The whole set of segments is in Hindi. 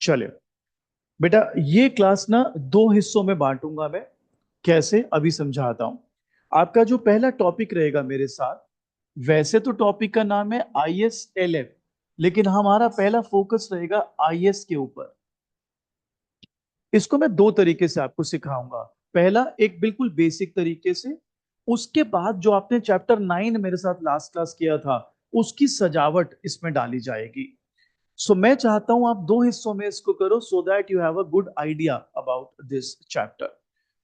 चलिए बेटा, ये क्लास ना दो हिस्सों में बांटूंगा मैं। कैसे, अभी समझाता हूं। आपका जो पहला टॉपिक रहेगा मेरे साथ, वैसे तो टॉपिक का नाम है ISLF, लेकिन हमारा पहला फोकस रहेगा IS के ऊपर। इसको मैं दो तरीके से आपको सिखाऊंगा। पहला, एक बिल्कुल बेसिक तरीके से। उसके बाद जो आपने चैप्टर 9 मेरे साथ लास्ट क्लास किया था, उसकी सजावट इसमें डाली जाएगी। सो मैं चाहता हूं आप दो हिस्सों में इसको करो, so that you have a good idea about this chapter.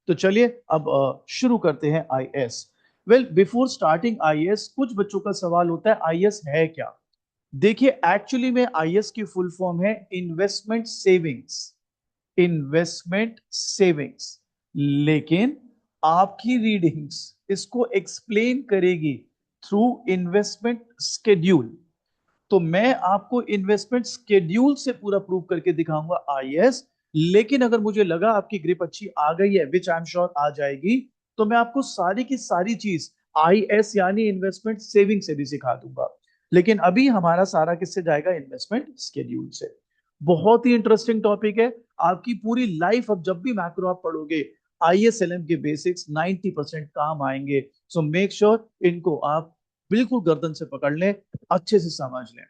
तो चलिए अब शुरू करते हैं IS। Well, before starting IS, कुछ बच्चों का सवाल होता है IS है क्या। देखिए, एक्चुअली में IS की फुल फॉर्म है इन्वेस्टमेंट सेविंग्स। Investment savings. लेकिन आपकी रीडिंग्स इसको एक्सप्लेन करेगी थ्रू इन्वेस्टमेंट स्केड्यूल। तो मैं आपको इन्वेस्टमेंट स्केड्यूल से पूरा प्रूव करके दिखाऊंगा IS। लेकिन अगर मुझे लगा आपकी ग्रिप अच्छी आ गई है, विच आई एम श्योर आ जाएगी, तो मैं आपको सारी की सारी चीज IS यानी इन्वेस्टमेंट सेविंग से भी सिखा दूंगा। लेकिन अभी हमारा सारा किससे जाएगा, इन्वेस्टमेंट स्केड्यूल से। बहुत ही इंटरेस्टिंग टॉपिक है। आपकी पूरी लाइफ, अब जब भी मैक्रो आप पढ़ोगे, ISLM के बेसिक्स 90% काम आएंगे। सो मेक श्योर इनको आप बिल्कुल गर्दन से पकड़ लें, अच्छे से समझ लें।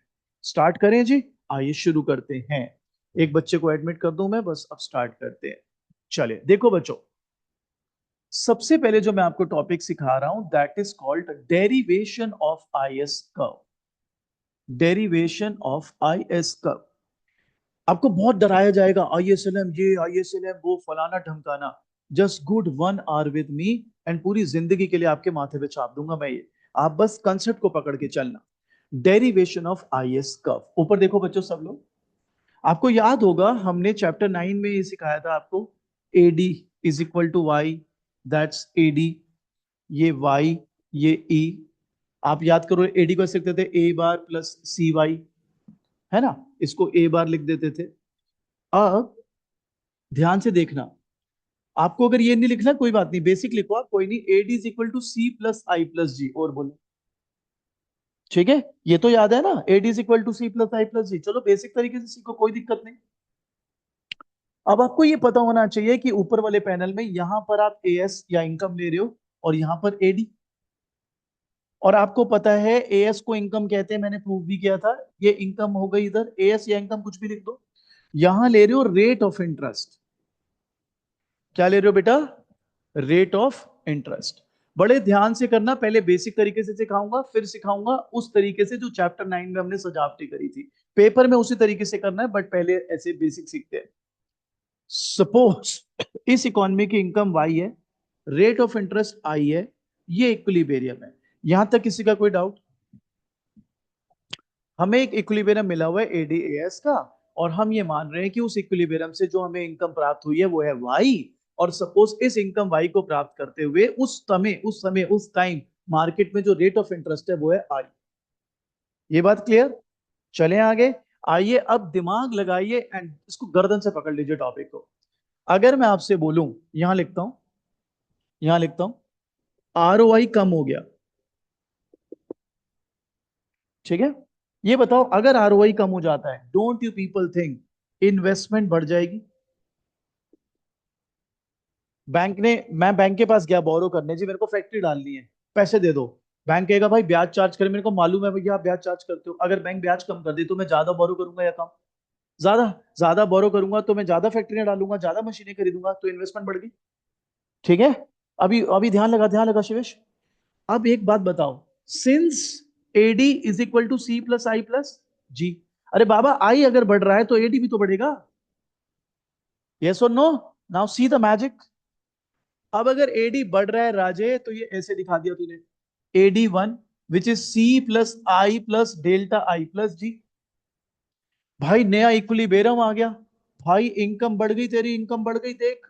स्टार्ट करें जी। आइए शुरू करते हैं। एक बच्चे को एडमिट कर दूं मैं, बस अब स्टार्ट करते हैं। चलिए देखो बच्चों, सबसे पहले जो मैं आपको टॉपिक सिखा रहा हूं, that is called derivation of IS curve. Derivation of IS curve. आपको बहुत डराया जाएगा, ISLM ये, ISLM वो, फलाना ढमकाना। Just good 1 hour with me, and पूरी जिंदगी के लिए आपके माथे पे छाप दूंगा मैं ये। आप बस कंसेप्ट को पकड़ के चलना। Derivation of IS curve. ऊपर देखो बच्चों सब लोग, आपको याद होगा हमने चैप्टर 9 में ये सिखाया था आपको। AD is equal to Y, that's AD। ये Y, ये E। आप याद करो, AD को ऐसे लिखते थे A बार प्लस CY, है ना। इसको A बार लिख देते थे। अब ध्यान से देखना, आपको अगर ये नहीं लिखना कोई बात नहीं, बेसिक लिखो आप, कोई नहीं। AD is equal to C+I+G, और बोलो। ठीक है, ये तो याद है ना, AD is equal to C+I+G। चलो बेसिक तरीके से सीखो, कोई दिक्कत नहीं। अब आपको ये पता होना चाहिए कि ऊपर वाले पैनल में यहां पर आप AS या इनकम ले रहे हो, और यहां पर AD। और आपको पता है AS को इनकम कहते हैं, मैंने प्रूव भी किया था। ये इनकम हो गई, इधर AS या इनकम कुछ भी लिख दो। यहां ले रहे हो रेट ऑफ इंटरेस्ट। क्या ले रहे हो बेटा, रेट ऑफ इंटरेस्ट। बड़े ध्यान से करना, पहले बेसिक तरीके से सिखाऊंगा, फिर सिखाऊंगा उस तरीके से जो चैप्टर 9 में हमने सजावटी करी थी। पेपर में उसी तरीके से करना है, बट पहले ऐसे बेसिक सीखते हैं। सपोज इस इकोनॉमी की इनकम Y है, रेट ऑफ इंटरेस्ट I है, ये इक्विलिब्रियम है। यहां तक किसी का कोई डाउट। हमें एक इक्विलिब्रियम मिला हुआ है ADAS का, और हम ये मान रहे हैं कि उस इक्विलिब्रियम से जो हमें इनकम प्राप्त हुई है वो है Y। और सपोज इस इनकम Y को प्राप्त करते हुए उस टाइम मार्केट में जो रेट ऑफ इंटरेस्ट है वो है I। ये बात क्लियर। चलें आगे। आइए अब दिमाग लगाइए एंड इसको गर्दन से पकड़ लीजिए टॉपिक को। अगर मैं आपसे बोलूं, यहां लिखता हूं, यहां लिखता हूं, ROI कम हो गया। ठीक है, ये बताओ, अगर ROI कम हो जाता है, don't you people think investment बढ़ जाएगी। मैं बैंक के पास गया बोरो करने, जी मेरे को फैक्ट्री डालनी है, पैसे दे दो। बैंक कहेगा भाई ब्याज चार्ज करे, मेरे को मालूम है भैया आप ब्याज चार्ज करते हो। अगर बैंक ब्याज कम कर दे तो मैं ज्यादा बोरो करूंगा या कम, ज्यादा। ज्यादा बोरो करूंगा तो मैं ज्यादा फैक्ट्रियां डालूंगा, ज्यादा मशीनें खरीदूंगा, तो इन्वेस्टमेंट बढ़ गई। ठीक है, अभी अभी ध्यान लगा शिवेश। अब एक बात बताओ, since AD is equal to C+I+G, अरे बाबा आई अगर बढ़ रहा है तो AD भी तो बढ़ेगा। यस और no. Now see the magic. अब अगर AD बढ़ रहा है राजे, तो ये ऐसे दिखा दिया तूने, AD1 विच इज C+I+ΔI+G। भाई नया इक्विलिब्रियम आ गया। भाई इनकम बढ़ गई, तेरी इनकम बढ़ गई, देख।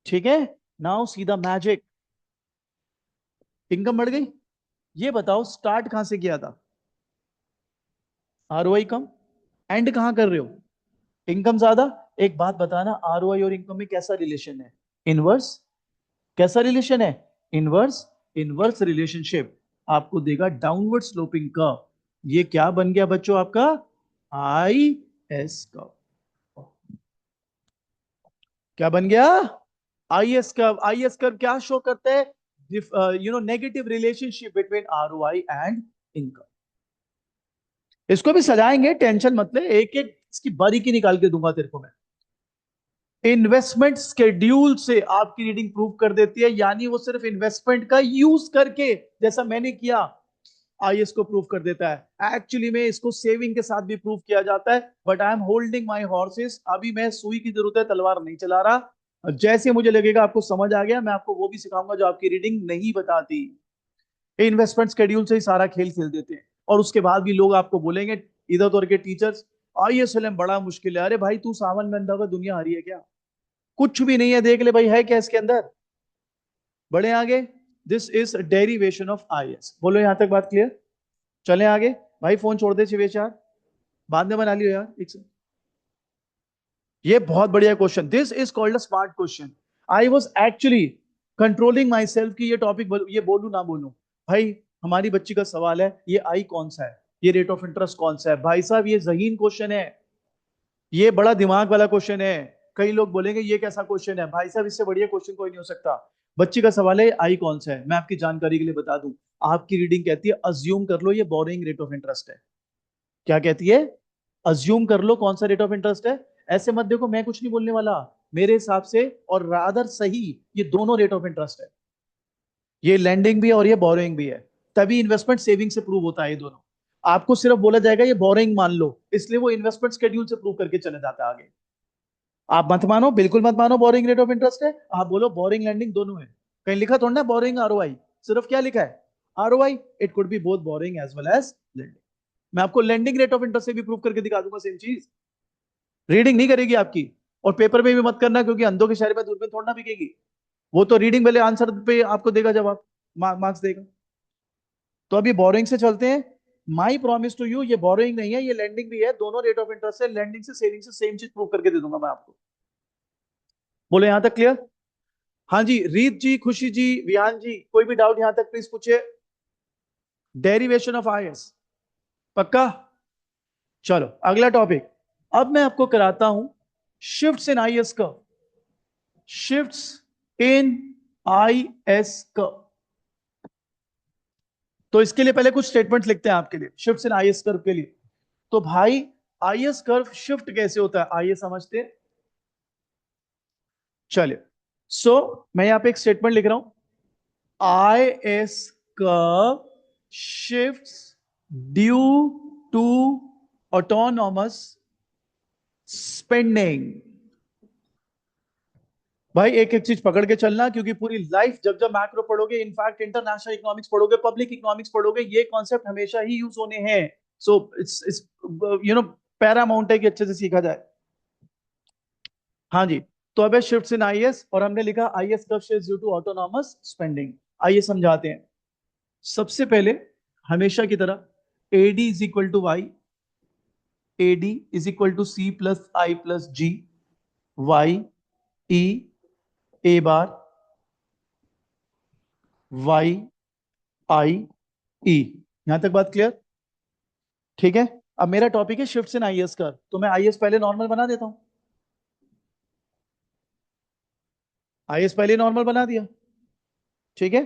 ठीक है, now see the magic. Income बढ़ गई। ये बताओ स्टार्ट कहां से किया था, ROI कम, एंड कहां कर रहे हो, इनकम ज्यादा। एक बात बताना, ROI और इनकम में कैसा रिलेशन है, इनवर्स। कैसा रिलेशन है, इनवर्स। इनवर्स रिलेशनशिप आपको देगा डाउनवर्ड स्लोपिंग कर्व। ये क्या बन गया बच्चों आपका, I एस कर्व। क्या बन गया? आई एस कर्व। आई एस कर्व क्या शो करता है? Negative relationship between ROI and income. इसको भी सजाएंगे, टेंशन मत ले, एक एक इसकी बारीकी निकाल के दूंगा तेरे को मैं। इन्वेस्टमेंट स्केड्यूल से आपकी रीडिंग प्रूव कर देती है, यानी वो सिर्फ इन्वेस्टमेंट का यूज करके, जैसा मैंने किया, आईएएस को प्रूव कर देता है। एक्चुअली में इसको सेविंग के साथ भी प्रूव किया जाता है, but I am holding my horses. अभी मैं सुई की जरूरत है, तलवार नहीं चला रहा। जैसे मुझे लगेगा आपको समझ आ गया, मैं आपको वो भी सिखाऊंगा जो आपकी रीडिंग नहीं बताती। इन्वेस्टमेंट स्केड्यूल से ही सारा खेल खेल देते हैं, और उसके बाद भी लोग आपको बोलेंगे, इधर उधर के टीचर्स, आईएसएलएम बड़ा मुश्किल है। अरे भाई, तू सावन में अंधा हुआ दुनिया हरी है क्या? कुछ भी नहीं है, देख ले भाई, है क्या इसके अंदर? बढ़े आगे। This is derivation of IAS. बोलो यहां तक बात क्लियर? चले आगे। भाई फोन छोड़ दे शिवेश यार, बाद में बना लियो यार एक से। ये बहुत बढ़िया question, this is called a smart question. I was actually controlling my self कि ये टॉपिक ये बोलू ना बोलू। भाई हमारी बच्ची का सवाल है, ये आई कौन सा है, ये रेट ऑफ इंटरेस्ट कौन सा है? भाई साहब ये जहीन क्वेश्चन है, ये बड़ा दिमाग वाला क्वेश्चन है। कई लोग बोलेंगे ये कैसा क्वेश्चन है? भाई साहब इससे बढ़िया क्वेश्चन कोई नहीं हो सकता। बच्ची का सवाल है आई कौन सा है। मैं आपकी जानकारी के लिए बता दूं, आपकी रीडिंग कहती है अज्यूम कर लो ये बोरिंग रेट ऑफ इंटरेस्ट है। क्या कहती है? अज्यूम कर लो कौन सा रेट ऑफ इंटरेस्ट है। ऐसे मत देखो, मैं कुछ नहीं बोलने वाला, मेरे हिसाब से और रादर सही, ये दोनों रेट ऑफ इंटरेस्ट है। ये लैंडिंग भी है और ये बोरोइंग भी है। तभी इन्वेस्टमेंट सेविंग से प्रूव होता है ये दोनों। आपको सिर्फ बोला जाएगा ये बोरोइंग मान लो, इसलिए वो इन्वेस्टमेंट शेड्यूल से प्रूव करके चले जाता है आगे। आप मत मानो, बिल्कुल मत मानो बोरिंग रेट ऑफ इंटरेस्ट है, आप बोलो बोरिंग लैंडिंग दोनों है। कहीं लिखा थोड़ा ना बोरिंग आरओआई, सिर्फ क्या लिखा है? ROI. It could be both borrowing as well as lending. मैं आपको लैंडिंग रेट ऑफ इंटरेस्ट से भी प्रूव करके दिखा दूंगा सेम चीज। रीडिंग नहीं करेगी आपकी, और पेपर में भी मत करना, क्योंकि अंधों के शहर में दूरबीन थोड़ा ना बिकेगी। वो तो रीडिंग वाले आंसर पे आपको देगा जवाब, मार्क्स देगा। तो अभी बोरिंग से चलते हैं। माई प्रॉमिस टू यू, ये बोरिंग नहीं है, ये लैंडिंग भी है, दोनों रेट ऑफ इंटरेस्ट है। लैंडिंग से सेविंग से सेम चीज प्रूव करके दे दूंगा मैं आपको। बोलो यहां तक क्लियर? हाँ जी, रीत जी, खुशी जी, विहान जी, कोई भी डाउट यहां तक प्लीज पूछे। डेरिवेशन ऑफ आईएस पक्का? चलो अगला टॉपिक। अब मैं आपको कराता हूं शिफ्ट्स इन आईएस का। शिफ्ट्स इन आईएस का। तो इसके लिए पहले कुछ स्टेटमेंट्स लिखते हैं आपके लिए, शिफ्ट्स इन आईएस कर्व के लिए। तो भाई आईएस कर्व शिफ्ट कैसे होता है, आइए समझते हैं। चलिए, मैं यहां पे एक स्टेटमेंट लिख रहा हूं, IS curve shifts due to autonomous spending. भाई एक एक चीज पकड़ के चलना, क्योंकि पूरी लाइफ जब जब मैक्रो पढ़ोगे, इनफैक्ट इंटरनेशनल इकोनॉमिक्स पढ़ोगे, पब्लिक इकोनॉमिक्स पढ़ोगे, ये कॉन्सेप्ट हमेशा ही यूज होने हैं। सो इट्स पैरामाउंट है कि अच्छे से सीखा जाए। हाँ जी। तो अब है शिफ्ट्स इन आईएस, और हमने लिखा IS curve shifts due to autonomous spending. आइए समझाते हैं। सबसे पहले, हमेशा की तरह, AD is equal to Y, AD is equal to C plus I plus G, Y E A bar Y I E. यहां तक बात क्लियर? ठीक है। अब मेरा टॉपिक है शिफ्ट्स इन आईएस का, तो मैं आईएस पहले नॉर्मल बना देता हूं। आईएस पहले नॉर्मल बना दिया, ठीक है।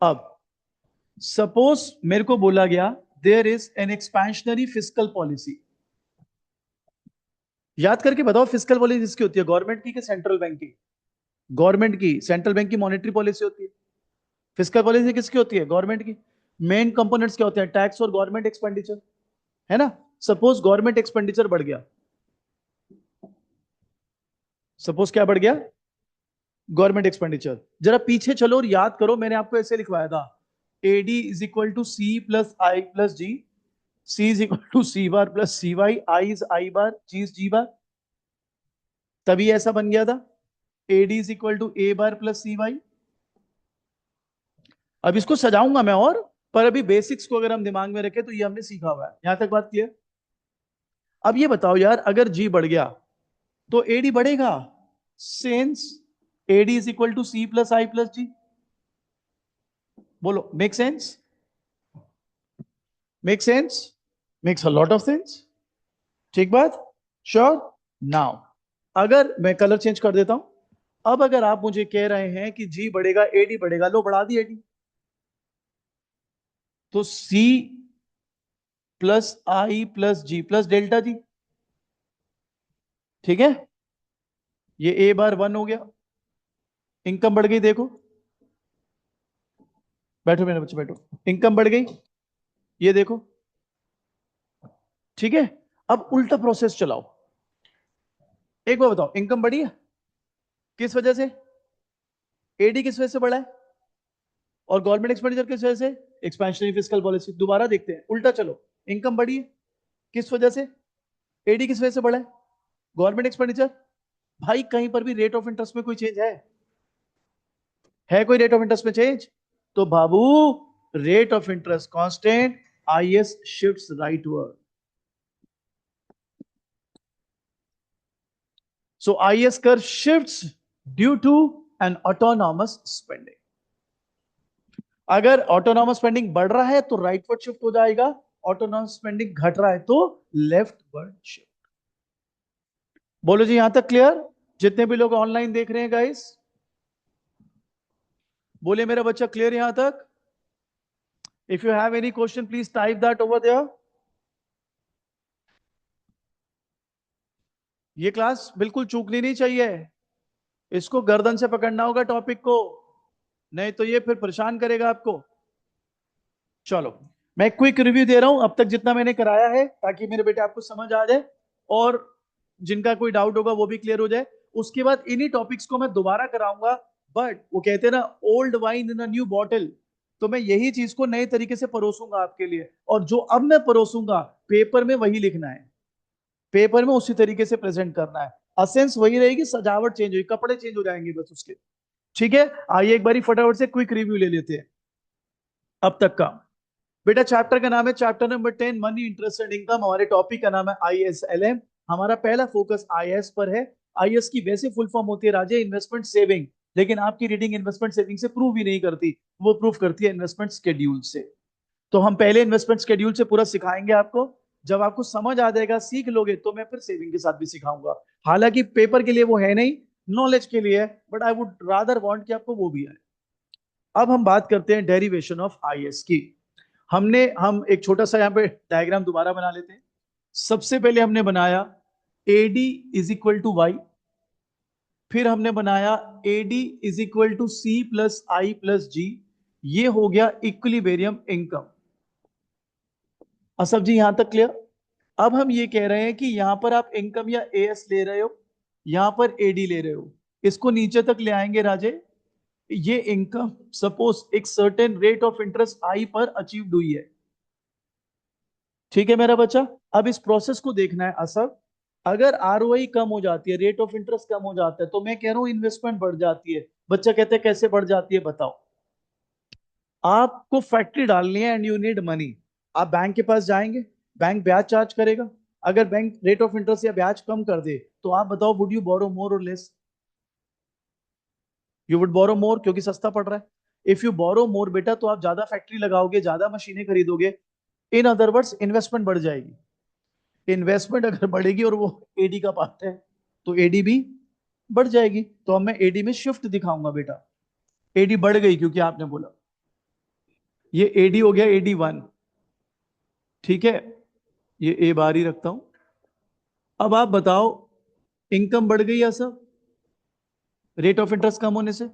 अब सपोज मेरे को बोला गया there is an expansionary fiscal policy. याद करके बताओ, फिस्कल पॉलिसी किसकी होती है, गवर्नमेंट की कि सेंट्रल बैंक की? गवर्नमेंट की। सेंट्रल बैंक की मॉनेटरी पॉलिसी होती है। फिस्कल पॉलिसी किसकी होती है, गवर्नमेंट की। मेन कंपोनेंट्स क्या होते हैं, टैक्स और गवर्नमेंट एक्सपेंडिचर, है ना। सपोज गवर्नमेंट एक्सपेंडिचर बढ़ गया, सपोज क्या बढ़ गया, गवर्नमेंट एक्सपेंडिचर। जरा पीछे चलो और याद करो, मैंने आपको ऐसे लिखवाया था, AD is equal to C plus I plus G, C is equal to C bar plus C Y, I is I bar, G is G bar. तभी ऐसा बन गया था, AD is equal to A bar plus C Y. अब इसको सजाऊंगा मैं और, पर अभी बेसिक्स को अगर हम दिमाग में रखें तो ये हमने सीखा हुआ है। यहां तक बात क्लियर? अब ये बताओ यार, अगर जी बढ़ गया तो एडी बढ़ेगा, since AD is equal to C plus I plus G. बोलो make sense? Make sense? Makes a lot of sense. ठीक बात। श्योर। नाउ अगर मैं कलर चेंज कर देता हूं, अब अगर आप मुझे कह रहे हैं कि जी बढ़ेगा एडी बढ़ेगा, लो बढ़ा दी एडी, तो सी plus I plus G plus delta G, ठीक है। ये ए बार 1 हो गया, इनकम बढ़ गई, देखो, बैठो मेरे बच्चे बैठो, इनकम बढ़ गई, ये देखो, ठीक है। अब उल्टा प्रोसेस चलाओ, एक बार बताओ, इनकम बढ़ी है किस वजह से? एडी किस वजह से बढ़ा है? और गवर्नमेंट एक्सपेंडिचर किस वजह से? Expansionary fiscal policy. दोबारा देखते हैं, उल्टा चलो, इनकम बढ़ी है किस वजह से? एडी किस वजह से बढ़ा है? Government expenditure. भाई कहीं पर भी रेट ऑफ इंटरेस्ट में कोई चेंज है कोई रेट ऑफ इंटरेस्ट में चेंज? तो बाबू, rate of interest constant, IS shifts rightward. So IS curve shifts due to an autonomous spending. अगर ऑटोनॉमस स्पेंडिंग बढ़ रहा है तो राइटवर्ड शिफ्ट हो जाएगा, ऑटोनॉमस स्पेंडिंग घट रहा है तो लेफ्टवर्ड शिफ्ट। बोलो जी, यहां तक क्लियर? जितने भी लोग ऑनलाइन देख रहे हैं गाइस, बोले मेरा बच्चा क्लियर यहां तक? If you have any question please type that over there. ये क्लास बिल्कुल चूकनी नहीं चाहिए, इसको गर्दन से पकड़ना होगा टॉपिक को, नहीं तो ये फिर परेशान करेगा आपको। चलो, मैं क्विक रिव्यू दे रहा हूं अब तक जितना मैंने कराया है, ताकि मेरे बेटे आपको समझ आ जाए और जिनका कोई डाउट होगा वो भी क्लियर हो जाए। उसके बाद इन्हीं टॉपिक्स को मैं दोबारा कराऊंगा, बट वो कहते हैं ना, old wine in a new bottle. तो मैं यही चीज को नए तरीके से परोसूंगा आपके लिए, और जो अब मैं परोसूंगा पेपर में वही लिखना है, पेपर में उसी तरीके से प्रेजेंट करना है। असेंस वही रहेगी, सजावट चेंज होगी, कपड़े चेंज हो जाएंगे बस उसके। ठीक है, आइए एक बारी फटाफट से क्विक रिव्यू ले लेते हैं अब तक का। बेटा चैप्टर का नाम है chapter number 10, money interest and income. हमारे टॉपिक का नाम है आईएसएलएम। हमारा पहला फोकस आईएस पर है। आईएस की वैसे फुल फॉर्म होती है राजे, इन्वेस्टमेंट सेविंग, लेकिन आपकी रीडिंग इन्वेस्टमेंट सेविंग से प्रूव ही नहीं करती, वो प्रूव करती है इन्वेस्टमेंट स्केड्यूल से। तो हम पहले इन्वेस्टमेंट स्केड्यूल से पूरा सिखाएंगे आपको। जब आपको समझ आ जाएगा, सीख लोगे, तो मैं फिर सेविंग के साथ भी सिखाऊंगा। हालांकि पेपर के लिए वो है नहीं, नॉलेज के लिए है, but I would rather want कि आपको वो भी आए। अब हम बात करते हैं डेरिवेशन ऑफ आईएस की। हम एक छोटा सा यहाँ पे डायग्राम दोबारा बना लेते हैं। सबसे पहले हमने बनाया AD is equal to Y, फिर हमने बनाया AD is equal to C plus I plus G. ये हो गया इक्विलिब्रियम इनकम। असफ जी यहां तक क्लियर? अब हम ये कह रहे हैं कि यहां पर आप इनकम या एएस ले रहे हो, यहां पर एडी ले रहे हो, इसको नीचे तक ले आएंगे राजे। ये इनकम सपोज एक certain rate of interest I पर अचीव्ड हुई है, ठीक है मेरा बच्चा। अब इस प्रोसेस को देखना है असर। अगर आरओआई कम हो जाती है, रेट ऑफ इंटरेस्ट कम हो जाता है, तो मैं कह रहा हूं इन्वेस्टमेंट बढ़ जाती है। बच्चा कहते हैं कैसे बढ़ जाती है बताओ? आपको फैक्ट्री डालनी है एंड यू नीड मनी, आप बैंक के पास जाएंगे, बैंक ब्याज चार्ज करेगा। अगर बैंक रेट ऑफ इंटरेस्ट या ब्याज कम कर दे, तो आप बताओ वुड यू बोरो मोर और लेस? यू वुड बोरो मोर, क्योंकि सस्ता पड़ रहा है। इफ यू बोरो मोर बेटा, तो आप ज्यादा फैक्ट्री लगाओगे, ज्यादा मशीनें खरीदोगे, इन अदर वर्ड्स इन्वेस्टमेंट बढ़ जाएगी। इन्वेस्टमेंट अगर बढ़ेगी और वो एडी का पार्ट है, तो एडी भी बढ़ जाएगी। तो अब मैं एडी में शिफ्ट दिखाऊंगा बेटा। एडी बढ़ गई क्योंकि आपने बोला, ये एडी हो गया एडी 1, ठीक है। ये ए बार ही रखता हूं। अब आप बताओ, इनकम बढ़ गई या सब रेट ऑफ इंटरेस्ट कम होने से?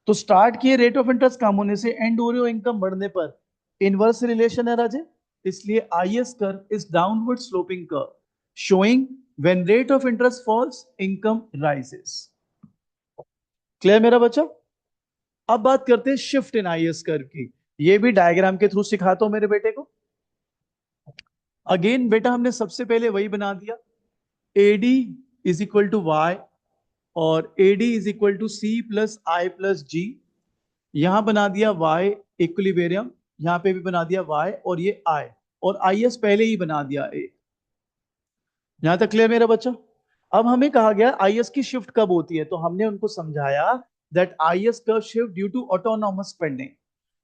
तो स्टार्ट किए रेट ऑफ इंटरेस्ट कम होने से, एंड हो रही हो इनकम बढ़ने पर। इनवर्स रिलेशन है राजे, इसलिए IS curve is downward sloping curve showing when rate of interest falls income rises. Clear मेरा बच्चा? अब बात करते हैं शिफ्ट इन आईएस कर्व की। ये भी डायग्राम के थ्रू सिखाता हूं मेरे बेटे को। अगेन बेटा हमने सबसे पहले वही बना दिया, AD is equal to Y और AD is equal to C plus I plus G. यहां बना दिया वाई इक्विलिब्रियम, यहां पे भी बना दिया वाई और ये आई, और आईएस पहले ही बना दिया ए। यहां तक क्लियर मेरा बच्चा? अब हमें कहा गया आईएस की शिफ्ट कब होती है, तो हमने उनको समझाया that IS curve shift due to autonomous spending.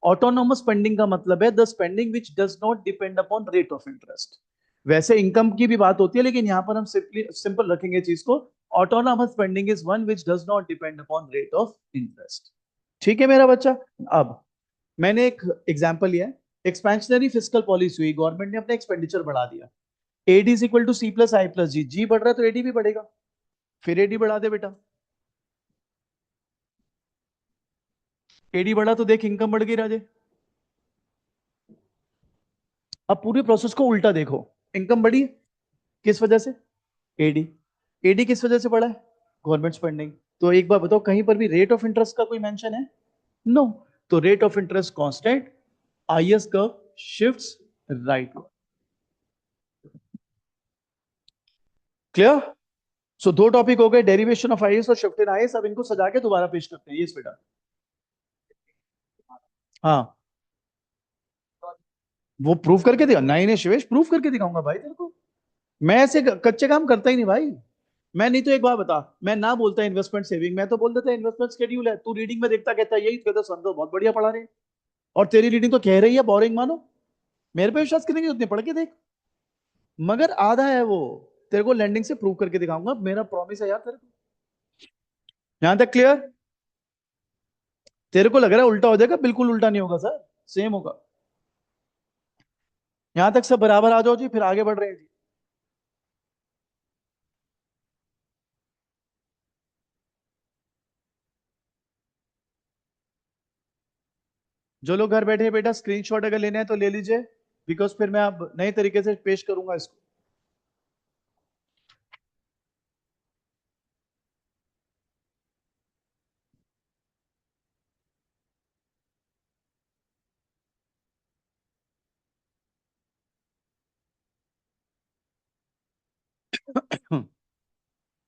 Autonomous spending का मतलब है the spending which does not depend upon rate of interest. वैसे इनकम की भी बात होती है, लेकिन यहां पर हम सिंपल रखेंगे चीज को। Autonomous spending is one which does not depend upon rate of interest. ठीक है मेरा बच्चा। अब मैंने एक एग्जांपल लिया है। एक्सपेंशनरी फिस्कल पॉलिसी हुई, गवर्नमेंट ने अपना एक्सपेंडिचर बढ़ा दिया। AD is equal to C plus I plus G, G बढ़ रहा है तो एडी भी बढ़ेगा। फिर एडी बढ़ा दे बेटा, एडी बढ़ा तो देख इनकम बढ़ गई राजे। अब पूरी प्रोसेस को उल्टा देखो, इनकम बढ़ी किस वजह से? एडी। एडी किस वजह से बढ़ा है? Government spending. तो एक बार बताओ, कहीं पर भी रेट ऑफ इंटरेस्ट का कोई मेंशन है? नो। तो rate of interest constant, IS curve shifts right. Clear? So दो टॉपिक हो गए, डेरिवेशन ऑफ आईएस और शिफ्ट इन आईएस। अब इनको सजा के दोबारा पेश करते हैं। ये बेटा, हाँ, वो प्रूफ करके दिखा। नहीं नहीं शिवेश, प्रूफ करके दिखाऊंगा भाई तेरे को। मैं ऐसे कच्चे काम करता ही नहीं भाई। मैं नहीं तो एक बार बता, मैं ना बोलता इन्वेस्टमेंट सेविंग, मैं तो बोल देता इन्वेस्टमेंट शेड्यूल है। तू रीडिंग में देखता कहता है यही, कहता सन तो बहुत बढ़िया पढ़ा रहे हैं। और तेरी रीडिंग तो कह रही है बोरिंग मानो। मेरे पे विश्वास करेंगे उतने पढ़ के देख। मगर आधा है वो। तेरे को लैंडिंग से प्रूव करके दिखाऊंगा, मेरा प्रॉमिस है यार तेरे को। यहां तक क्लियर? तेरे को लग रहा है उल्टा हो जाएगा, बिल्कुल उल्टा नहीं होगा सर, सेम होगा। यहां तक सब बराबर आ जाओ जी, फिर आगे बढ़ रहे हैं जी। जो लोग घर बैठे हैं बेटा, स्क्रीनशॉट अगर लेने हैं तो ले लीजिए, बिकॉज फिर मैं अब नए तरीके से पेश करूंगा इसको।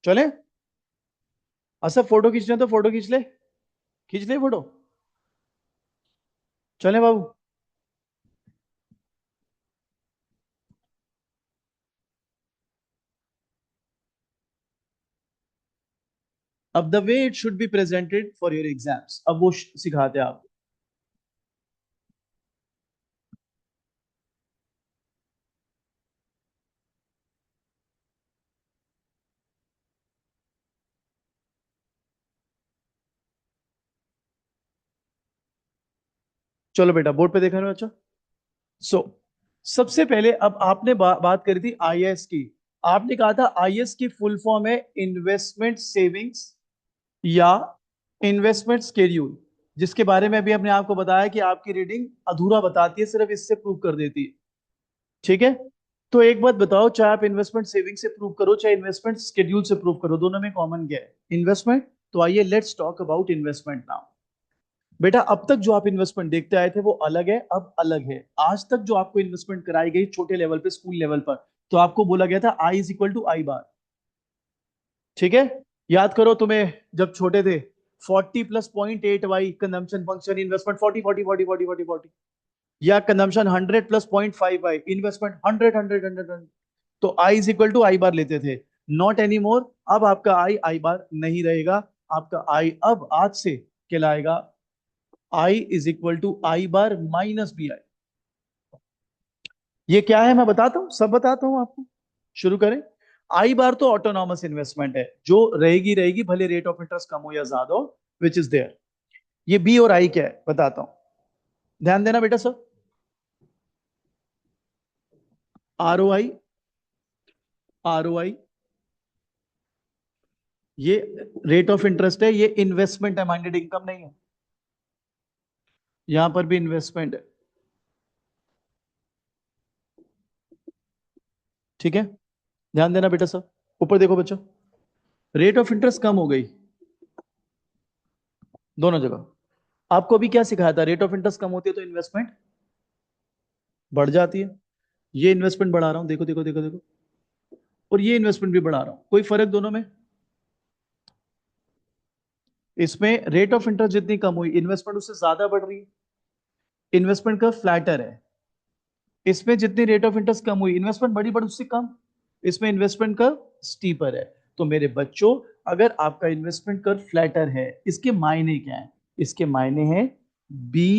चले? अच्छा फोटो खींचना तो फोटो खींच ले, खींच ले फोटो। चले बाबू। अब the way it should be presented for your exams, अब वो सिखाते हैं आप। चलो बेटा, बोर्ड पे देखा ना बच्चा। सो सबसे पहले अब आपने बात करी थी आईएएस की। आपने कहा था आईएएस की फुल फॉर्म है इन्वेस्टमेंट सेविंग्स या इन्वेस्टमेंट स्केड्यूल, जिसके बारे में अभी अपने आपको बताया कि आपकी रीडिंग अधूरा बताती है, सिर्फ इससे प्रूव कर देती है। ठीक है? तो एक बात बताओ, चाहे आप इन्वेस्टमेंट सेविंग से प्रूव करो चाहे इन्वेस्टमेंट शेड्यूल से प्रूव करो, दोनों में कॉमन क्या है? इन्वेस्टमेंट। तो आइए let's talk about investment now. बेटा अब तक जो आप इन्वेस्टमेंट देखते आए थे वो अलग है, अब अलग है। आज तक जो आपको इन्वेस्टमेंट कराई गई छोटे लेवल पे, स्कूल लेवल पर, तो आपको बोला गया था I is equal to I bar. ठीक है? याद करो तुम्हें जब छोटे थे, 40 plus 0.8 Y consumption function, investment 40 40 40 40 40 40, या कंजम्पशन 100 प्लस 0.5 वाई इन्वेस्टमेंट 100 100 100 100। तो आई इज इक्वल टू आई बार लेते थे। Not any more. अब आपका आई आई बार नहीं रहेगा। आपका आई अब आज से कहलाएगा I is equal to I bar minus B I. ये क्या है मैं बताता हूं, सब बताता हूं आपको। शुरू करें। आई बार तो ऑटोनॉमस इन्वेस्टमेंट है, जो रहेगी रहेगी, भले रेट ऑफ इंटरेस्ट कम हो या ज्यादा हो, विच इज देयर। ये बी और आई क्या है बताता हूं, ध्यान देना बेटा सब। आर ओ आई, आर ओ आई, ये रेट ऑफ इंटरेस्ट है, ये इन्वेस्टमेंट है, माइंडेड इनकम नहीं है। यहां पर भी इन्वेस्टमेंट है। ठीक है? ध्यान देना बेटा सब। ऊपर देखो बच्चों, रेट ऑफ इंटरेस्ट कम हो गई दोनों जगह। आपको भी क्या सिखाया था? रेट ऑफ इंटरेस्ट कम होती है तो इन्वेस्टमेंट बढ़ जाती है। ये इन्वेस्टमेंट बढ़ा रहा हूं, देखो देखो देखो देखो, और ये इन्वेस्टमेंट भी बढ़ा रहा हूं, कोई फर्क दोनों में? इसमें रेट ऑफ इंटरेस्ट जितनी कम हुई, इन्वेस्टमेंट उससे ज्यादा बढ़ रही है। इन्वेस्टमेंट का फ्लैटर है। इसमें जितनी रेट ऑफ इंटरेस्ट कम हुई, इन्वेस्टमेंट बड़ी बढ़ उससे कम। इसमें इन्वेस्टमेंट कर्व स्टीपर है। तो मेरे बच्चों, अगर आपका इन्वेस्टमेंट कर्व फ्लैटर है, इसके मायने क्या है? इसके मायने हैं बी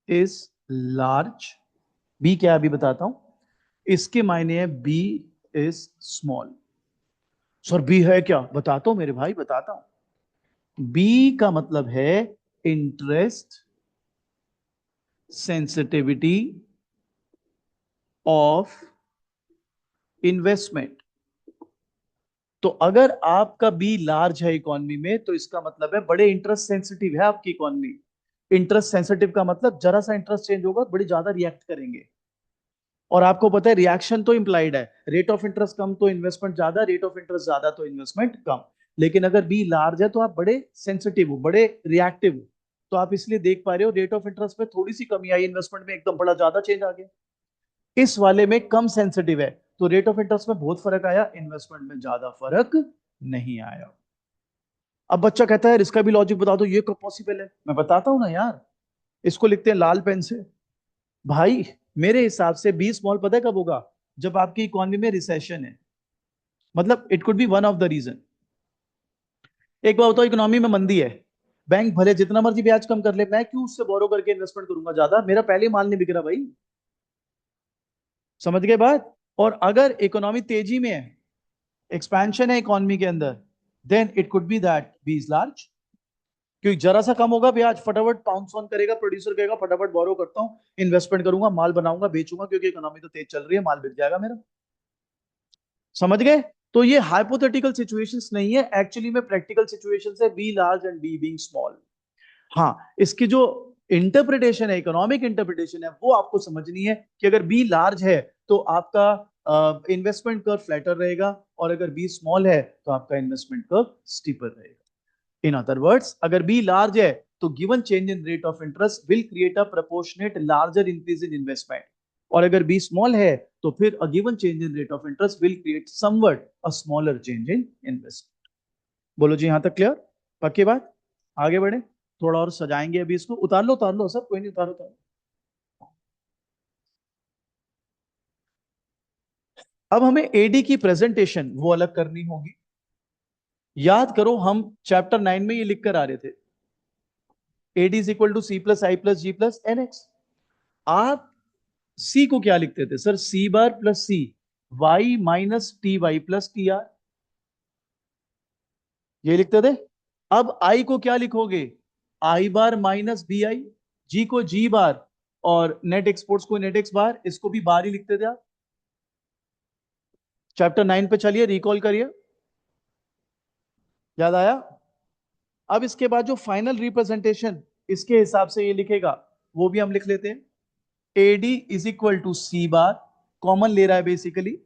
इज लार्ज। बी क्या है अभी बताता हूं। इसके मायने है B is small. Sir B है क्या? बताता हूं मेरे भाई, बताता हूं। बी का मतलब है इंटरेस्ट सेंसिटिविटी ऑफ इन्वेस्टमेंट। तो अगर आपका बी लार्ज है इकोनॉमी में, तो इसका मतलब है बड़े इंटरेस्ट सेंसिटिव है आपकी इकोनॉमी। इंटरेस्ट सेंसिटिव का मतलब जरा सा इंटरेस्ट चेंज होगा बड़ी ज्यादा रिएक्ट करेंगे। और आपको पता है रिएक्शन तो इंप्लाइड है, रेट ऑफ इंटरेस्ट कम तो इन्वेस्टमेंट ज्यादा, रेट ऑफ इंटरेस्ट ज्यादा तो इन्वेस्टमेंट कम। लेकिन अगर बी लार्ज है तो आप बड़े सेंसिटिव हो, बड़े रिएक्टिव हो। तो आप इसलिए देख पा रहे हो रेट ऑफ इंटरेस्ट में थोड़ी सी कमी आई, इन्वेस्टमेंट में एकदम बड़ा ज्यादा चेंज आ गया। इस वाले में कम सेंसिटिव है, तो रेट ऑफ इंटरेस्ट में बहुत फर्क आया, इन्वेस्टमेंट में ज्यादा फर्क नहीं आया। अब बच्चा कहता है इसका भी लॉजिक बता दो, ये कब पॉसिबल है? मैं बताता हूं ना यार। इसको लिखते हैं लाल पेन से। भाई मेरे हिसाब से बी स्मॉल पता है कब होगा? जब आपकी इकोनॉमी में रिसेशन है। मतलब it could be one of the reason. एक बार बताओ, इकोनॉमी में मंदी है, बैंक भले जितना मर्जी ब्याज कम कर ले, मैं क्यों उससे बोरो करके इन्वेस्टमेंट करूंगा ज्यादा? मेरा पहले ही माल नहीं बिक रहा भाई। समझ गए बात? और अगर इकोनॉमी तेजी में है, एक्सपेंशन है इकोनॉमी के अंदर, then it could be that B is large. क्योंकि जरा सा कम होगा ब्याज, फटाफट पाउंस ऑन करेगा प्रोड्यूसर, कहेगा फटाफट बोरो करता हूं, इन्वेस्टमेंट करूंगा, माल बनाऊंगा, बेचूंगा, क्योंकि इकोनॉमी तो तेज चल रही है, माल बिक जाएगा मेरा। समझ गए? तो ये हाइपोथेटिकल सिचुएशंस नहीं है, एक्चुअली में प्रैक्टिकल सिचुएशंस है, B large and B being small. हाँ, इसकी जो इंटरप्रिटेशन है, इकोनॉमिक इंटरप्रिटेशन है, वो आपको समझनी है कि अगर बी लार्ज है तो आपका इन्वेस्टमेंट कर्व फ्लैटर रहेगा, और अगर बी स्मॉल है तो आपका इन्वेस्टमेंट कर्व स्टीपर रहेगा। इन अदर वर्ड्स, अगर बी लार्ज है तो given change in rate of interest will create a proportionate larger increase in investment. और अगर बी स्मॉल है तो फिर a given change in rate of interest will create somewhat a smaller change in investment. बोलो जी, यहां तक क्लियर? पक्की बात? आगे बढ़े, थोड़ा और सजाएंगे अभी इसको। उतार लो सब, कोई नहीं, उतारो उतारो। अब हमें एडी की प्रेजेंटेशन वो अलग करनी होगी। याद करो हम चैप्टर 9 में ये लिख कर आ रहे थे, AD is equal to C plus I plus G plus N X. आप सी को क्या लिखते थे sir? C bar plus C Y minus T Y plus T R, ये लिखते थे। अब आई को क्या लिखोगे? आई बार माइनस बी आई, जी को जी बार, और नेट एक्सपोर्ट्स को नेट एक्स बार, इसको भी बार ही लिखते थे आप। चैप्टर 9 पे चलिए, रिकॉल करिए, याद आया? अब इसके बाद जो फाइनल रिप्रेजेंटेशन इसके हिसाब से ये लिखेगा, वो भी हम लिख लेते हैं। AD is equal to C bar, common ले रहा है बेसिकली।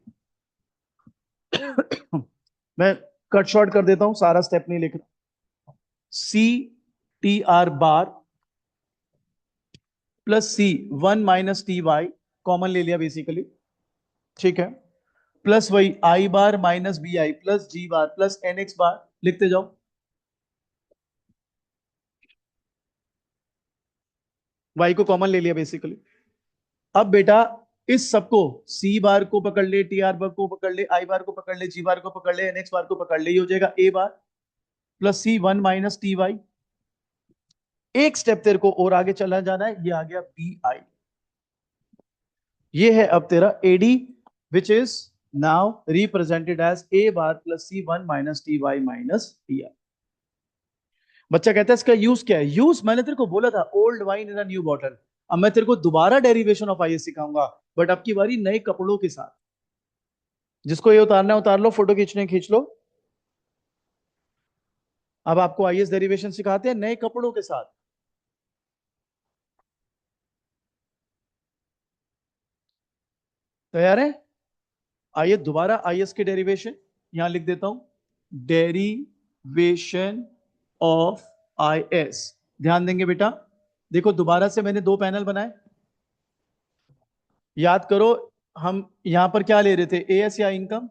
मैं कट शॉर्ट कर देता हूं, सारा स्टेप नहीं लिख रहा। C T R bar plus C one minus T Y, common ले लिया बेसिकली, ठीक है। प्लस वही I bar minus B I plus G bar plus N X bar, लिखते जाओ। वाई को कॉमन ले लिया बेसिकली। अब बेटा इस सबको, सी बार को पकड़ ले, टी आर बार को पकड़ ले, आई बार को पकड़ ले, जी बार को पकड़ ले, एन एक्स बार को पकड़ ले, ये हो जाएगा ए bar plus C one minus T Y. एक स्टेप तेरे को और आगे चला जाना है, ये आ गया बी आई। ये है अब तेरा AD, which is now represented as A bar plus C one minus T Y minus T R. बच्चा कहता है इसका यूज क्या है? यूज मैंने तेरे को बोला था, old wine in a new bottle. अब मैं तेरे को दोबारा डेरिवेशन ऑफ आई सिखाऊंगा, बट अब की बारी नए कपड़ों के साथ। जिसको ये उतारना है उतार लो, फोटो खींचने खींच लो। अब आपको आईएएस डेरिवेशन सिखाते हैं नए कपड़ों के साथ। तैयार है? आइए दोबारा आईएएस के डेरिवेशन यहां लिख देता हूं, डेरिवेशन ऑफ आईएएस। ध्यान देंगे बेटा, देखो दोबारा से मैंने दो पैनल बनाए, याद करो। हम यहां पर क्या ले रहे थे? एएस या इनकम।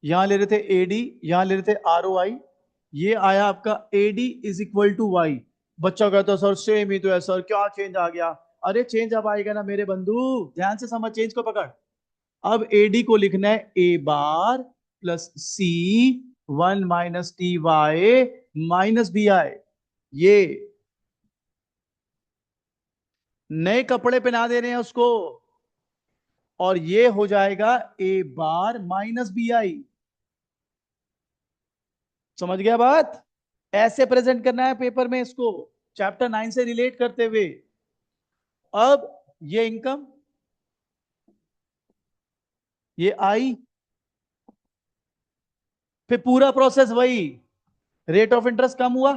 यहां ले रहे थे एडी, यहां ले रहे थे आरओआई। ये आया आपका AD is equal to Y. बच्चा कहता है सर सेम ही तो है सर, क्या चेंज आ गया? अरे चेंज अब आएगा ना मेरे बंधु, ध्यान से समझ, चेंज को पकड़। अब एडी को लिखना है A bar plus C one minus T Y minus B I. ये नए कपड़े पहना दे रहे हैं उसको, और ये हो जाएगा ए बार माइनस बी आई। समझ गया बात? ऐसे प्रेजेंट करना है पेपर में इसको, चैप्टर 9 से रिलेट करते हुए। अब ये इनकम, ये आई, फिर पूरा प्रोसेस वही, रेट ऑफ इंटरेस्ट कम हुआ,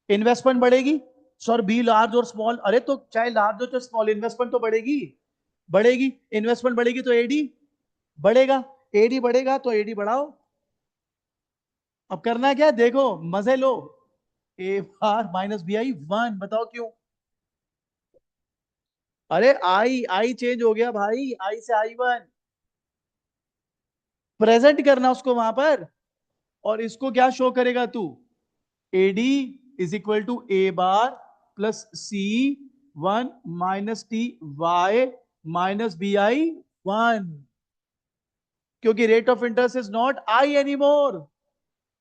इन्वेस्टमेंट बढ़ेगी। सर बी लार्ज और स्मॉल, अरे तो चाहे लार्ज हो चाहे स्मॉल, इन्वेस्टमेंट तो बढ़ेगी। बढ़ेगी, इन्वेस्टमेंट बढ़ेगी तो एडी बढ़ेगा, एडी बढ़ेगा तो एडी बढ़ाओ। अब करना है क्या, देखो मजे लो। A R minus B I one, बताओ क्यों? अरे आई आई चेंज हो गया भाई, आई से आई वन, प्रेजेंट करना उसको वहां पर। और इसको क्या शो करेगा तू? AD is equal to A bar plus C one minus T Y minus B I one. क्योंकि rate of interest is not I any more,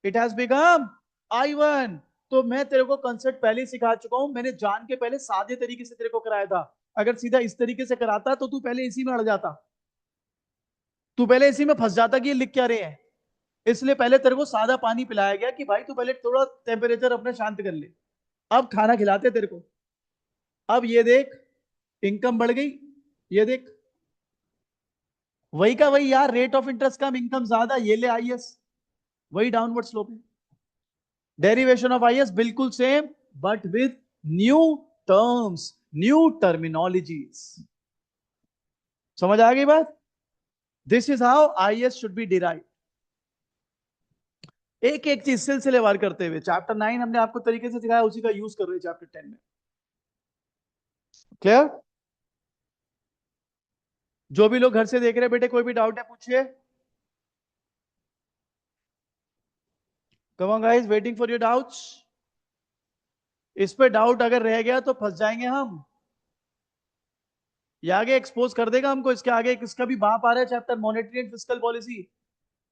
it has become I one. तो मैं तेरे को कंसेप्ट पहले ही सिखा चुका हूं, मैंने जान के पहले सादे तरीके से तेरे को कराया था। अगर सीधा इस तरीके से कराता तो तू पहले इसी में अड़ जाता, तू पहले इसी में फंस जाता कि ये लिख क्या रहे हैं। इसलिए पहले तेरे को सादा पानी पिलाया गया कि भाई तू पहले थोड़ा टेम्परेचर अपना शांत कर ले, अब खाना खिलाते तेरे को। अब ये देख, इनकम बढ़ गई, ये देख वही का वही यार, rate of interest come, income ज्यादा, ये ले आई एस, वही डाउनवर्ड स्लोप है। डेरिवेशन ऑफ आई एस बिल्कुल same, but with new terms, new terminologies. समझ आ गई बात? This is how I S should be derive. एक एक चीज सिलसिलेवार करते हुए, चैप्टर 9 हमने आपको तरीके से सिखाया, उसी का यूज कर रहे हैं चैप्टर 10 में। क्लियर? जो भी लोग घर से देख रहे हैं बेटे, कोई भी डाउट है पूछिए। Come on guys, waiting for your doubts. इस पे डाउट अगर रह गया तो फंस जाएंगे हम, ये आगे एक्सपोज कर देगा हमको। इसके आगे किसका भी बाप आ रहा है chapter monetary and fiscal policy,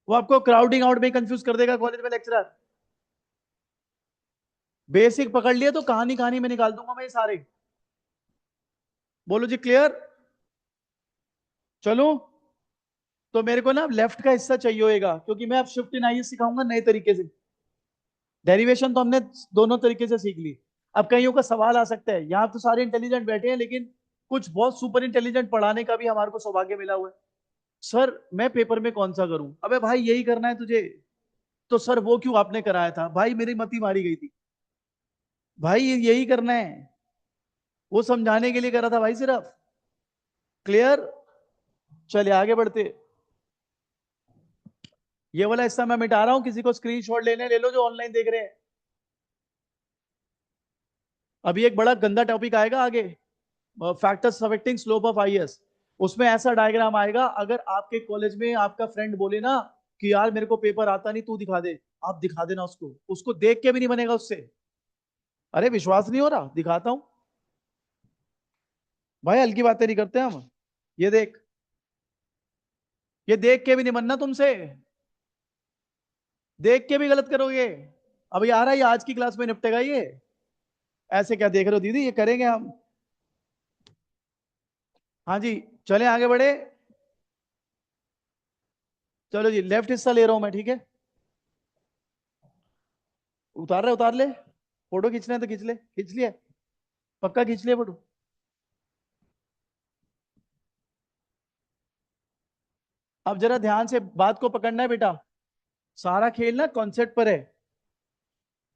वो आपको क्राउडिंग आउट में कंफ्यूज कर देगा कॉलेज में लेक्चरर। बेसिक पकड़ लिया तो कहानी कहानी में निकाल दूंगा मैं ये सारे। बोलो जी क्लियर? चलो, तो मेरे को ना लेफ्ट का हिस्सा चाहिए होगा, क्योंकि मैं अब शिफ्ट इन आईएस सिखाऊंगा नए तरीके से। डेरिवेशन तो हमने दोनों तरीके से सीख ली। अब कईयों का सवाल आ सकता है, यहाँ तो सारे इंटेलिजेंट बैठे हैं, लेकिन कुछ बहुत सुपर इंटेलिजेंट पढ़ाने का भी हमारे को सौभाग्य मिला हुआ है। सर मैं पेपर में कौन सा करूं? अबे भाई यही करना है तुझे, तो सर वो क्यों आपने कराया था? भाई मेरी मती मारी गई थी भाई, यही करना है, वो समझाने के लिए करा था भाई सिर्फ। क्लियर? चलिए आगे बढ़ते। ये वाला हिस्सा मैं मिटा रहा हूं, किसी को स्क्रीनशॉट लेने ले लो जो ऑनलाइन देख रहे हैं। अभी एक बड़ा गंदा टॉपिक आएगा आगे, factors affecting slope of IS. उसमें ऐसा डायग्राम आएगा, अगर आपके कॉलेज में आपका फ्रेंड बोले ना कि यार मेरे को पेपर आता नहीं, तू दिखा दे, आप दिखा देना उसको, उसको देख के भी नहीं बनेगा उससे। अरे विश्वास नहीं हो रहा, दिखाता हूं भाई, हल्की बातें नहीं करते हम। ये देख, ये देख के भी नहीं बनना तुमसे, देख के भी गलत करोगे। अब ये आ रहा है, ये आज की क्लास में निपटेगा ये। ऐसे क्या देख रहे हो दीदी, ये करेंगे हम। हाँ जी, चले आगे बढ़े। चलो जी, लेफ्ट हिस्सा ले रहा हूं मैं, ठीक है? उतार रहे, उतार ले, फोटो खींचना है तो खींच ले, खींच लिया? पक्का खींच लिया फोटो? अब जरा ध्यान से बात को पकड़ना है बेटा, सारा खेल ना कॉन्सेप्ट पर है।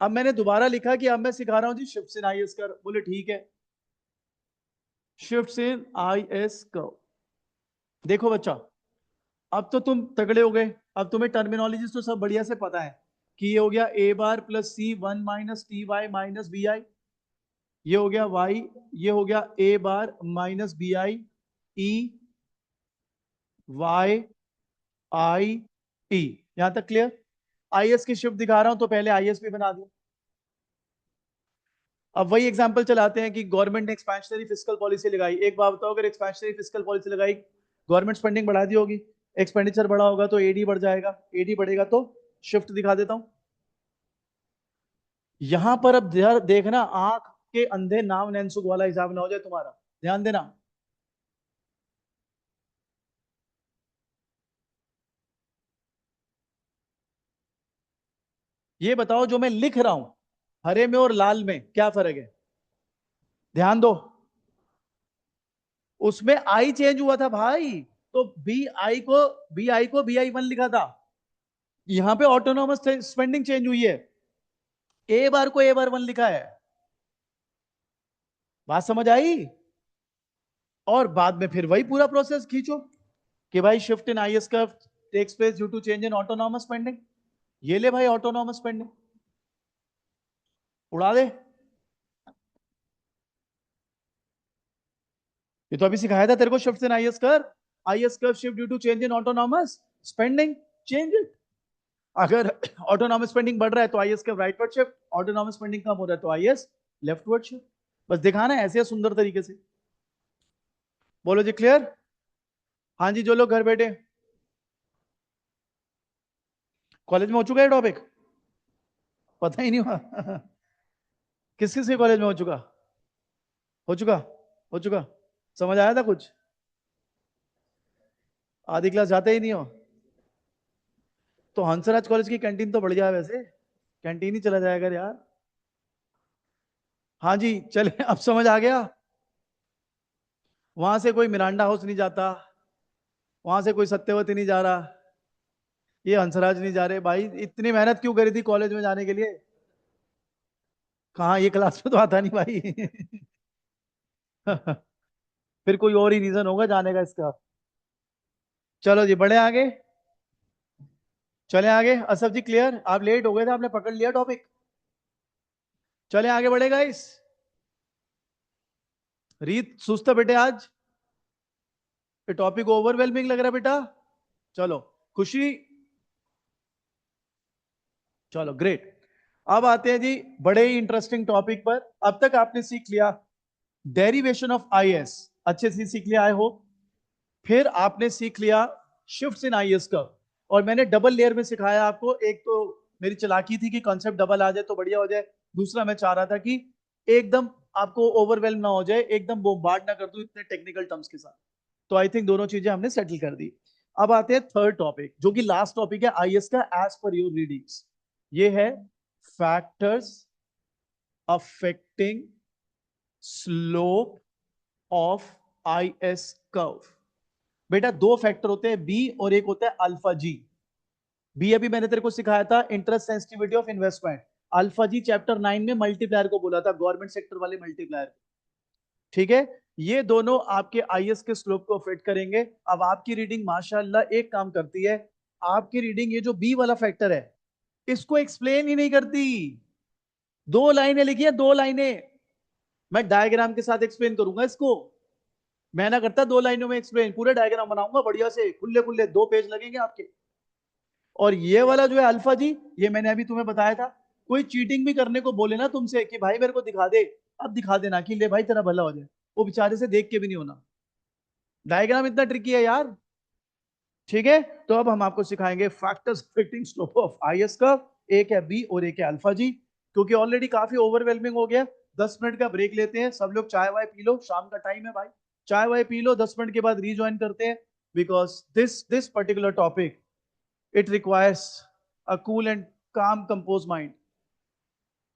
अब मैंने दोबारा लिखा कि अब मैं सिखा रहा हूं जी शिफ्ट इन आई एस कर, बोले ठीक है। शिफ्ट इन आई एस कर, देखो बच्चा, अब तो तुम तगड़े हो गए, अब तुम्हें टर्मिनोलॉजी तो सब बढ़िया से पता है कि ये हो गया A bar plus C one minus T Y minus B I, ये हो गया वाई, ये हो गया A bar minus B I E Y I T. यहां तक क्लियर? आईएस की शिफ्ट दिखा रहा हूं तो पहले आईएस भी बना दूं। अब वही एग्जांपल चलाते हैं कि गवर्नमेंट ने एक्सपेंशनरी फिस्कल पॉलिसी लगाई। एक बात बताओ, अगर एक्सपेंशनरी फिस्कल पॉलिसी लगाई, गवर्नमेंट स्पेंडिंग बढ़ा दी होगी, एक्सपेंडिचर बढ़ा होगा तो एडी बढ़ जाएगा, एडी बढ़ेगा तो शिफ्ट दिखा देता हूं। यहां पर अब देखना, आंख के अंधे नाम नैनसुख वाला हिसाब ना हो जाए तुम्हारा, ध्यान देना। ये बताओ जो मैं लिख रहा हूं, हरे में और लाल में क्या फर्क है? ध्यान दो, उसमें आई चेंज हुआ था भाई। तो बी आई को बी आई 1 लिखा था। यहां पे ऑटोनॉमस स्पेंडिंग चेंज हुई है, ए बार को A बार 1 लिखा है। बात समझ आई? और बाद में फिर वही पूरा प्रोसेस खींचो कि भाई shift in I S curve takes place due to change in autonomous spending. ये ले भाई ऑटोनॉमस स्पेंडिंग, उड़ा दे। ये तो अभी सिखाया था तेरे को, shift in I S curve shift due to change in autonomous spending, change it. अगर ऑटोनॉमस स्पेंडिंग बढ़ रहा है तो I S curve rightward shift, autonomous spending कम हो रहा है तो आई एस लेफ्टवर्ड शिफ्ट। बस दिखाना है ऐसे सुंदर तरीके से। बोलो जी क्लियर? हाँ जी, जो लोग घर बैठे, कॉलेज में हो चुका है टॉपिक? पता ही नहीं हुआ। किस किस के कॉलेज में हो चुका? हो चुका? हो चुका? समझ आया था कुछ? आधी क्लास जाते ही नहीं हो? तो हंसराज कॉलेज की कैंटीन तो बढ़िया है वैसे, कैंटीन ही चला जाएगा यार। हाँ जी चले, अब समझ आ गया। वहां से कोई मिरांडा हाउस नहीं जाता, वहां से कोई सत्यवती नहीं जा रहा, ये हंसराज नहीं जा रहे। भाई इतनी मेहनत क्यों करी थी कॉलेज में जाने के लिए? कहाँ, ये क्लास में तो आता नहीं भाई। फिर कोई और ही रीजन होगा जाने का इसका। चलो जी बढ़े आगे, चले आगे। असफ जी क्लियर? आप लेट हो गए थे, आपने पकड़ लिया टॉपिक। चले आगे बढ़े गाइस। रीत सुस्त है बेटे आज, ये टॉपिक ओवरवेलमिंग लग रहा है बेटा। चलो, खुशी, चलो ग्रेट। अब आते हैं जी बड़े ही इंटरेस्टिंग टॉपिक पर। अब तक आपने सीख लिया डेरिवेशन ऑफ आई एस, अच्छे से सीख लिया आई होप। फिर आपने सीख लिया शिफ्ट्स इन आई एस का, और मैंने डबल लेयर में सिखाया आपको। एक तो मेरी चालाकी थी कि कॉन्सेप्ट डबल आ जाए तो बढ़िया हो जाए, दूसरा मैं चाह रहा था कि एकदम आपको ओवरवेलम ना हो जाए, एकदम बोम्बार्ड ना कर दूं इतने टेक्निकल टर्म्स के साथ। तो आई थिंक दोनों चीजें हमने सेटल कर दी। अब आते हैं थर्ड टॉपिक, जो कि लास्ट टॉपिक है आईएएस का एज पर योर रीडिंग्स। ये है factors affecting slope of IS curve. बेटा दो फैक्टर होते हैं बी, और एक होता है अल्फा जी। बी अभी मैंने तेरे को सिखाया था, interest sensitivity of investment. Alpha जी चैप्टर 9 में मल्टीप्लायर को बोला था, गवर्नमेंट सेक्टर वाले मल्टीप्लायर। ठीक है, ये दोनों आपके आईएस के स्लोप को अफेक्ट करेंगे। अब आपकी रीडिंग माशाल्लाह एक काम करती है, आपकी रीडिंग ये जो बी वाला फैक्टर है इसको एक्सप्लेन ही नहीं करती। दो लाइनें लिखी है, दो लाइनें। मैं डायग्राम के साथ एक्सप्लेन करूंगा इसको। मैं ना करता दो लाइनों में एक्सप्लेन, पूरे डायग्राम बनाऊंगा बढ़िया से, खुले खुले 2 पेज लगेंगे आपके। और ये वाला जो है अल्फा जी, ये मैंने अभी तुम्हें बताया था। कोई चीटिंग भी करने को बोले ना तुमसे कि भाई मेरे को दिखा दे, अब दिखा देना कि ले भाई तेरा भला हो जाए, वो बेचारे से देख के भी नहीं होना। डायग्राम इतना ट्रिकी है यार। ठीक है, तो अब हम आपको सिखाएंगे factors affecting slope of IS का। एक है बी और एक है अल्फा जी। क्योंकि ऑलरेडी काफी ओवरवेलमिंग हो गया, 10 मिनट का ब्रेक लेते हैं। सब लोग चाय वाय पी लो, शाम का टाइम है भाई। चाय वाय पी लो, 10 मिनट के बाद रीज्वाइन करते हैं। Because this particular topic, it requires a cool and calm composed mind.